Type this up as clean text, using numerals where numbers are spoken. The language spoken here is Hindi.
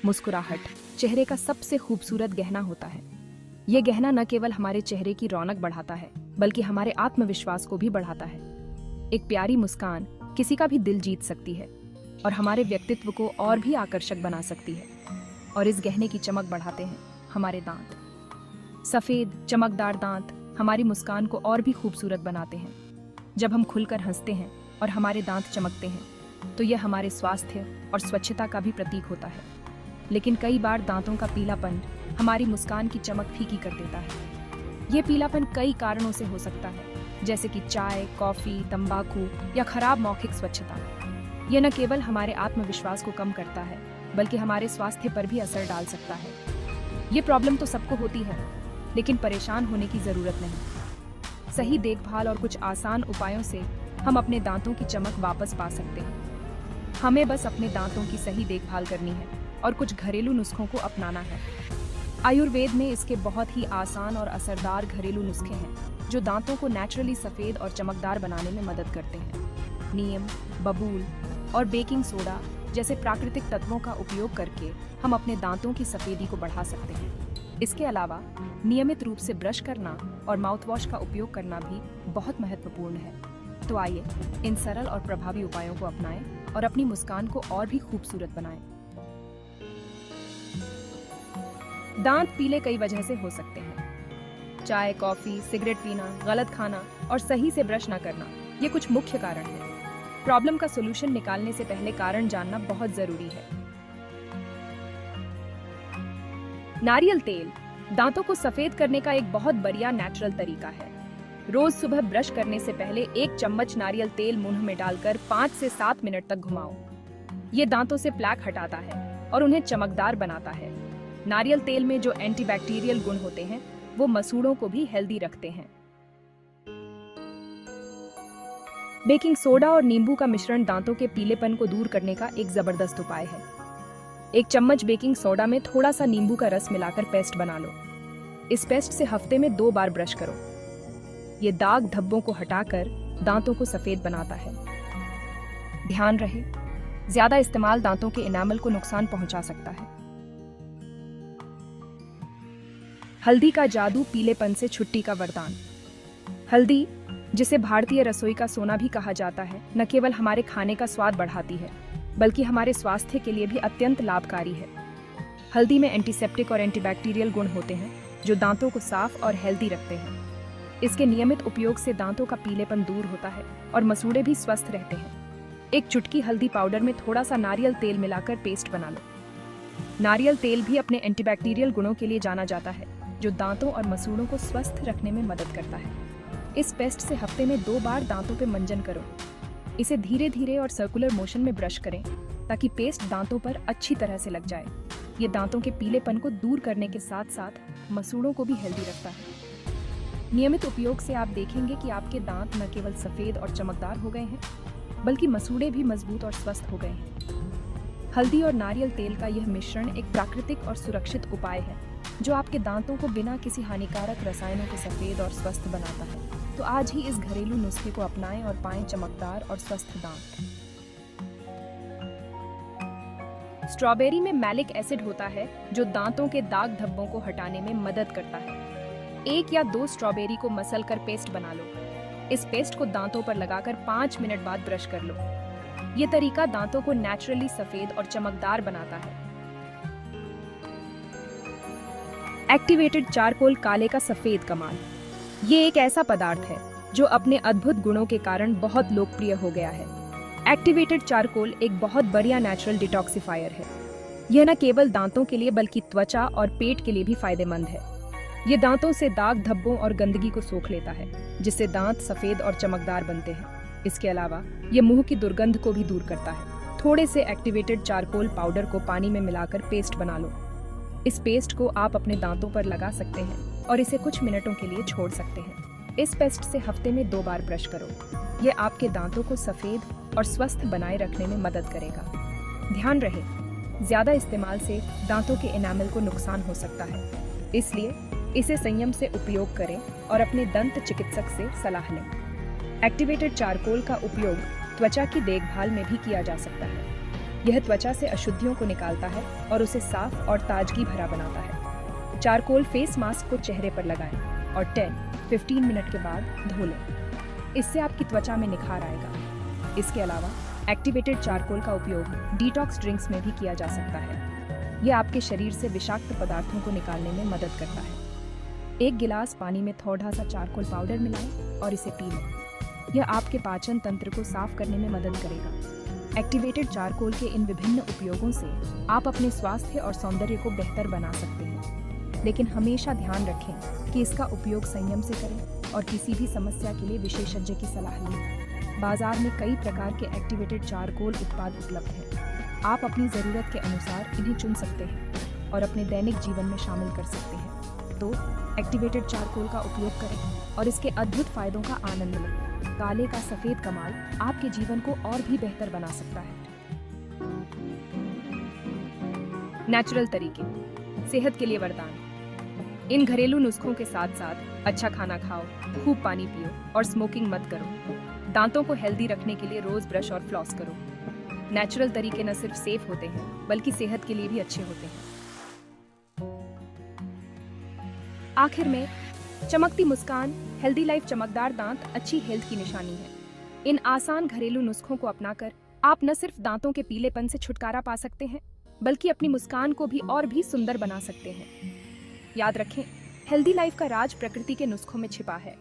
मुस्कुराहट चेहरे का सबसे खूबसूरत गहना होता है। ये गहना न केवल हमारे चेहरे की रौनक बढ़ाता है, बल्कि हमारे आत्मविश्वास को भी बढ़ाता है। एक प्यारी मुस्कान किसी का भी दिल जीत सकती है और हमारे व्यक्तित्व को और भी आकर्षक बना सकती है। और इस गहने की चमक बढ़ाते हैं हमारे दांत। सफेद चमकदार दांत हमारी मुस्कान को और भी खूबसूरत बनाते हैं। जब हम खुलकर हंसते हैं और हमारे दांत चमकते हैं तो यह हमारे स्वास्थ्य और स्वच्छता का भी प्रतीक होता है। लेकिन कई बार दांतों का पीलापन हमारी मुस्कान की चमक फीकी कर देता है। ये पीलापन कई कारणों से हो सकता है, जैसे कि चाय, कॉफी, तंबाकू या खराब मौखिक स्वच्छता। यह न केवल हमारे आत्मविश्वास को कम करता है, बल्कि हमारे स्वास्थ्य पर भी असर डाल सकता है। ये प्रॉब्लम तो सबको होती है, लेकिन परेशान होने की जरूरत नहीं। सही देखभाल और कुछ आसान उपायों से हम अपने दांतों की चमक वापस पा सकते हैं। हमें बस अपने दांतों की सही देखभाल करनी है और कुछ घरेलू नुस्खों को अपनाना है। आयुर्वेद में इसके बहुत ही आसान और असरदार घरेलू नुस्खे हैं जो दांतों को नेचुरली सफेद और चमकदार बनाने में मदद करते हैं। नीम, बबूल और बेकिंग सोडा जैसे प्राकृतिक तत्वों का उपयोग करके हम अपने दांतों की सफेदी को बढ़ा सकते हैं। इसके अलावा नियमित रूप से ब्रश करना और माउथवॉश का उपयोग करना भी बहुत महत्वपूर्ण है। तो आइए इन सरल और प्रभावी उपायों को अपनाएं और अपनी मुस्कान को और भी खूबसूरत बनाएं। दांत पीले कई वजह से हो सकते हैं। चाय, कॉफी, सिगरेट पीना, गलत खाना और सही से ब्रश न करना, ये कुछ मुख्य कारण हैं। प्रॉब्लम का सॉल्यूशन निकालने से पहले कारण जानना बहुत जरूरी है। नारियल तेल दांतों को सफेद करने का एक बहुत बढ़िया नेचुरल तरीका है। रोज सुबह ब्रश करने से पहले 1 चम्मच नारियल तेल मुंह में डालकर 5 से 7 मिनट तक घुमाओ। ये दांतों से प्लैक हटाता है और उन्हें चमकदार बनाता है। नारियल तेल में जो एंटीबैक्टीरियल गुण होते हैं वो मसूड़ों को भी हेल्दी रखते हैं। बेकिंग सोडा और नींबू का मिश्रण दांतों के पीलेपन को दूर करने का एक जबरदस्त उपाय है। 1 चम्मच बेकिंग सोडा में थोड़ा सा नींबू का रस मिलाकर पेस्ट बना लो। इस पेस्ट से हफ्ते में 2 बार ब्रश करो। ये दाग धब्बों को हटाकर दांतों को सफेद बनाता है। ध्यान रहे, ज्यादा इस्तेमाल दांतों के एनामल को नुकसान पहुंचा सकता है। हल्दी का जादू पीलेपन से छुट्टी का वरदान। हल्दी, जिसे भारतीय रसोई का सोना भी कहा जाता है, न केवल हमारे खाने का स्वाद बढ़ाती है, बल्कि हमारे स्वास्थ्य के लिए भी अत्यंत लाभकारी है। हल्दी में एंटीसेप्टिक और एंटीबैक्टीरियल गुण होते हैं जो दांतों को साफ और हेल्दी रखते हैं। इसके नियमित उपयोग से दांतों का पीलेपन दूर होता है और मसूड़े भी स्वस्थ रहते हैं। 1 चुटकी हल्दी पाउडर में थोड़ा सा नारियल तेल मिलाकर पेस्ट बना लो। नारियल तेल भी अपने एंटीबैक्टीरियल गुणों के लिए जाना जाता है जो दांतों और मसूड़ों को स्वस्थ रखने में मदद करता है। इस पेस्ट से हफ्ते में 2 बार दांतों पे मंजन करो। इसे धीरे धीरे और सर्कुलर मोशन में ब्रश करें ताकि पेस्ट दांतों पर अच्छी तरह से लग जाए। ये दांतों के पीलेपन को दूर करने के साथ साथ मसूड़ों को भी हेल्दी रखता है। नियमित उपयोग से आप देखेंगे कि आपके दांत न केवल सफेद और चमकदार हो गए हैं, बल्कि मसूड़े भी मजबूत और स्वस्थ हो गए हैं। हल्दी और नारियल तेल का यह मिश्रण एक प्राकृतिक और सुरक्षित उपाय है जो आपके दांतों को बिना किसी हानिकारक रसायनों के सफेद और स्वस्थ बनाता है। तो आज ही इस घरेलू नुस्खे को अपनाएं और पाएं चमकदार और स्वस्थ दांत। स्ट्रॉबेरी में मैलिक एसिड होता है जो दांतों के दाग धब्बों को हटाने में मदद करता है। 1 या 2 स्ट्रॉबेरी को मसल कर पेस्ट बना लो। इस पेस्ट को दांतों पर लगाकर 5 मिनट बाद ब्रश कर लो। ये तरीका दांतों को नेचुरली सफेद और चमकदार बनाता है। एक्टिवेटेड चारकोल काले का सफेद कमाल। ये एक ऐसा पदार्थ है जो अपने अद्भुत गुणों के कारण बहुत लोकप्रिय हो गया है। एक्टिवेटेड चारकोल एक बहुत बढ़िया नेचुरल डिटॉक्सिफायर है। यह न केवल दांतों के लिए बल्कि त्वचा और पेट के लिए भी फायदेमंद है। ये दांतों से दाग धब्बों और गंदगी को सोख लेता है, जिससे दांत सफेद और चमकदार बनते हैं। इसके अलावा ये मुंह की दुर्गंध को भी दूर करता है। थोड़े से एक्टिवेटेड चारकोल पाउडर को पानी में मिलाकर पेस्ट बना लो। इस पेस्ट को आप अपने दांतों पर लगा सकते हैं और इसे कुछ मिनटों के लिए छोड़ सकते हैं। इस पेस्ट से हफ्ते में 2 बार ब्रश करो। ये आपके दांतों को सफेद और स्वस्थ बनाए रखने में मदद करेगा। ध्यान रहे, ज्यादा इस्तेमाल से दांतों के एनामल को नुकसान हो सकता है, इसलिए इसे संयम से उपयोग करें और अपने दंत चिकित्सक से सलाह लें। एक्टिवेटेड चारकोल का उपयोग त्वचा की देखभाल में भी किया जा सकता है। यह त्वचा से अशुद्धियों को निकालता है और उसे साफ और ताजगी भरा बनाता है। चारकोल फेस मास्क को चेहरे पर लगाएं और 10-15 मिनट के बाद धो लें। इससे आपकी त्वचा में निखार आएगा। इसके अलावा एक्टिवेटेड चारकोल का उपयोग डिटॉक्स ड्रिंक्स में भी किया जा सकता है। यह आपके शरीर से विषाक्त पदार्थों को निकालने में मदद करता है। 1 गिलास पानी में थोड़ा सा चारकोल पाउडर मिलाएं और इसे पी लें। यह आपके पाचन तंत्र को साफ करने में मदद करेगा। एक्टिवेटेड चारकोल के इन विभिन्न उपयोगों से आप अपने स्वास्थ्य और सौंदर्य को बेहतर बना सकते हैं, लेकिन हमेशा ध्यान रखें कि इसका उपयोग संयम से करें और किसी भी समस्या के लिए विशेषज्ञ की सलाह लें। बाजार में कई प्रकार के एक्टिवेटेड चारकोल उत्पाद उपलब्ध हैं। आप अपनी ज़रूरत के अनुसार इन्हें चुन सकते हैं और अपने दैनिक जीवन में शामिल कर सकते हैं। तो एक्टिवेटेड चारकोल का उपयोग करें और इसके अद्भुत फायदों का आनंद लें। काले का सफेद कमाल आपके जीवन को और भी बेहतर बना सकता है। नेचुरल तरीके, सेहत के लिए वरदान। इन घरेलू नुस्खों के साथ साथ अच्छा खाना खाओ, खूब पानी पियो और स्मोकिंग मत करो। दांतों को हेल्दी रखने के लिए रोज ब्रश और फ्लॉस करो। नेचुरल तरीके न सिर्फ सेफ होते हैं बल्कि सेहत के लिए भी अच्छे होते हैं। आखिर में, चमकती मुस्कान, हेल्दी लाइफ, चमकदार दांत अच्छी हेल्थ की निशानी है। इन आसान घरेलू नुस्खों को अपनाकर आप न सिर्फ दांतों के पीलेपन से छुटकारा पा सकते हैं बल्कि अपनी मुस्कान को भी और भी सुंदर बना सकते हैं। याद रखें, हेल्दी लाइफ का राज प्रकृति के नुस्खों में छिपा है।